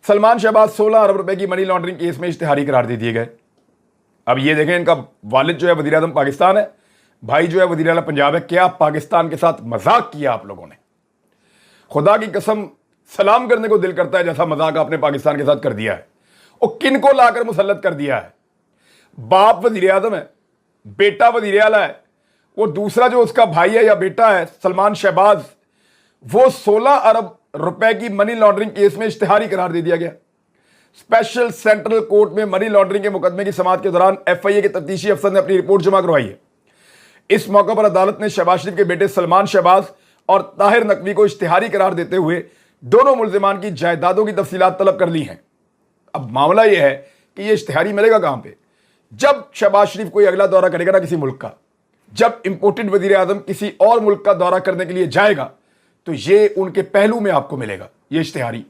सलमान शहबाज 16 अरब रुपए की money laundering case में इश्तिहारी करार दे दिए गए। अब ये देखें, इनका वालिद जो है वजीर आज़म पाकिस्तान है, भाई जो है वजीर आला पंजाब है। क्या पाकिस्तान के साथ मजाक किया आप लोगों ने? खुदा की कसम सलाम करने को दिल करता है जैसा मजाक आपने पाकिस्तान के साथ कर दिया है। और किन को लाकर मुसल्लत कर दिया है? बाप वजीर आज़म है, बेटा वजीर आला है, वो दूसरा जो उसका भाई है या बेटा है सलमान शहबाज, वो 16 अरब रुपए की मनी लॉन्ड्रिंग केस में इश्तिहारी करार दे दिया गया। स्पेशल सेंट्रल कोर्ट में मनी लॉन्ड्रिंग के मुकदमे की समाअत के दौरान एफआईए के तफ्तीशी अफसर ने अपनी रिपोर्ट जमा करवाई है। इस मौके पर अदालत ने शहबाज शरीफ के बेटे सलमान शहबाज और ताहिर नकवी को इश्तिहारी करार देते हुए दोनों मुल्जिमान की जायदादों की तफसीलात तलब कर ली हैं। अब मामला यह है कि यह इश्तिहारी मिलेगा कहां पे? जब शहबाज शरीफ कोई अगला दौरा करेगा ना किसी मुल्क का, जब इंपोर्टेड वजीर आजम किसी और मुल्क का दौरा करने के लिए जाएगा, तो ये उनके पहलू में आपको मिलेगा ये इश्तिहारी।